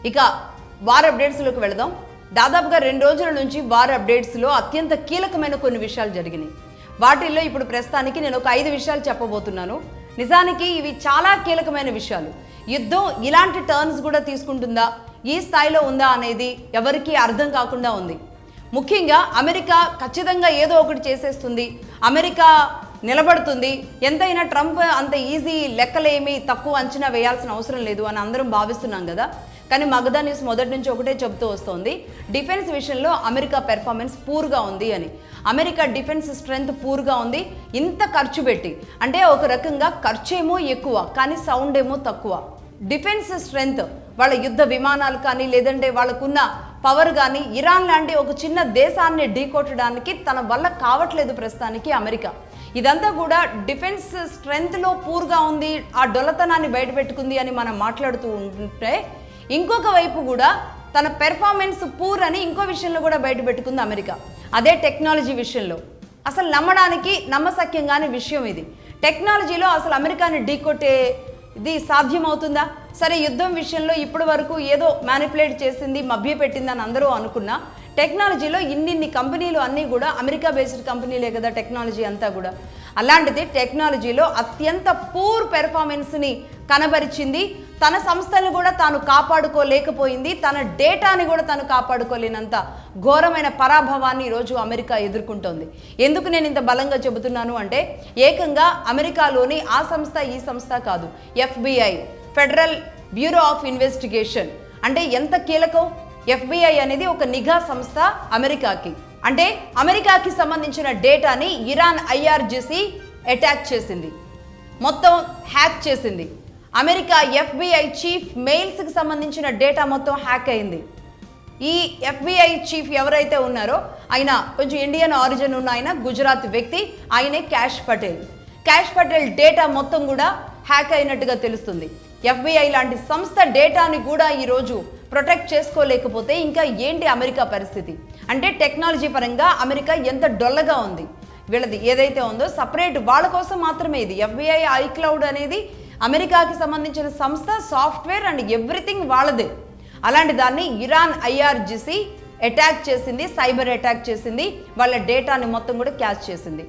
ఇక వార్ అప్డేట్స్లోకి వెళదాం. దాదాపుగా 2 రోజుల నుంచి వార్ అప్డేట్స్లో అత్యంత కీలకమైన కొన్ని విషయాలు జరిగినాయి. వాటిల్లో ఇప్పుడు ప్రస్తుతానికి నేను ఒక 5 విషయాలు చెప్పబోతున్నాను. నిజానికి ఇవి చాలా కీలకమైన విషయాలు. యుద్ధం ఇలాంటి టర్న్స్ కూడా తీసుకుంటుందా, ఈ స్థాయిలో ఉందా అనేది ఎవరికీ అర్థం కాకుండా ఉంది. ముఖ్యంగా అమెరికా ఖచ్చితంగా ఏదో ఒకటి చేసేస్తుంది, అమెరికా నిలబడుతుంది, ఎంతైనా ట్రంప్ అంత ఈజీ లెక్కలేమి తక్కువ అంచనా వేయాల్సిన అవసరం లేదు అని అందరం భావిస్తున్నాం కదా. కానీ మగధా న్యూస్ మొదటి నుంచి ఒకటే చెబుతూ వస్తుంది, డిఫెన్స్ విషయంలో అమెరికా పెర్ఫార్మెన్స్ పూర్గా ఉంది అని. అమెరికా డిఫెన్స్ స్ట్రెంగ్త్ పూర్గా ఉంది. ఇంత ఖర్చు పెట్టి, అంటే ఒక రకంగా ఖర్చు ఏమో ఎక్కువ కానీ సౌండ్ ఏమో తక్కువ. డిఫెన్స్ స్ట్రెంగ్త్, వాళ్ళ యుద్ధ విమానాలు కానీ లేదంటే వాళ్ళకున్న పవర్ కానీ ఇరాన్ లాంటి ఒక చిన్న దేశాన్ని ఢీకొట్టడానికి తన వల్ల కావట్లేదు ప్రస్తుతానికి అమెరికా. ఇదంతా కూడా డిఫెన్స్ స్ట్రెంగ్త్లో పూర్గా ఉంది, ఆ డొల్లతనాన్ని బయటపెట్టుకుంది అని మనం మాట్లాడుతూ ఉంటే, ఇంకొక వైపు కూడా తన పెర్ఫార్మెన్స్ పూర్ అని ఇంకో విషయంలో కూడా బయటపెట్టుకుంది అమెరికా. అదే టెక్నాలజీ విషయంలో. అసలు నమ్మడానికి నమ్మశక్యంగానే విషయం ఇది. టెక్నాలజీలో అసలు అమెరికాని ఢీకొట్టే ఇది సాధ్యమవుతుందా? సరే, యుద్ధం విషయంలో ఇప్పటి వరకు ఏదో మ్యానిపులేట్ చేసింది, మభ్యపెట్టిందని అందరూ అనుకున్నా, టెక్నాలజీలో ఇన్ని కంపెనీలు అన్నీ కూడా అమెరికా బేస్డ్ కంపెనీలే కదా టెక్నాలజీ అంతా కూడా. అలాంటిది టెక్నాలజీలో అత్యంత పూర్ పెర్ఫార్మెన్స్ని కనబరిచింది. తన సంస్థలను కూడా తాను కాపాడుకోలేకపోయింది, తన డేటాని కూడా తాను కాపాడుకోలేనంత ఘోరమైన పరాభవాన్ని ఈరోజు అమెరికా ఎదుర్కొంటోంది. ఎందుకు నేను ఇంత బలంగా చెబుతున్నాను అంటే, ఏకంగా అమెరికాలోని ఆ సంస్థ ఈ సంస్థ కాదు, FBI federal bureau of investigation అంటే ఎంత కీలకం. FBI అనేది ఒక నిఘా సంస్థ అమెరికాకి. అంటే అమెరికాకి సంబంధించిన డేటాని ఇరాన్ IRGC అటాక్ చేసింది, మొత్తం హ్యాక్ చేసింది. అమెరికా FBI చీఫ్ మెయిల్స్కి సంబంధించిన డేటా మొత్తం హ్యాక్ అయింది. ఈ FBI చీఫ్ ఎవరైతే ఉన్నారో ఆయన కొంచెం ఇండియన్ ఆరిజిన్ ఉన్న ఆయన, గుజరాత్ వ్యక్తి, ఆయనే క్యాష్ పటేల్ డేటా మొత్తం కూడా హ్యాక్ అయినట్టుగా తెలుస్తుంది. FBI లాంటి సంస్థ డేటాని కూడా ఈరోజు ప్రొటెక్ట్ చేసుకోలేకపోతే ఇంకా ఏంటి అమెరికా పరిస్థితి? అంటే టెక్నాలజీ పరంగా అమెరికా ఎంత డొల్లగా ఉంది. వీళ్ళది ఏదైతే ఉందో సపరేట్ వాళ్ళ కోసం మాత్రమే ఇది. FBI iCloud అనేది అమెరికాకి సంబంధించిన సంస్థ, సాఫ్ట్వేర్ అండ్ ఎవ్రీథింగ్ వాళ్ళదే. అలాంటి దాన్ని ఇరాన్ IRGC అటాక్ చేసింది, సైబర్ అటాక్ చేసింది, వాళ్ళ డేటాని మొత్తం కూడా క్యాచ్ చేసింది.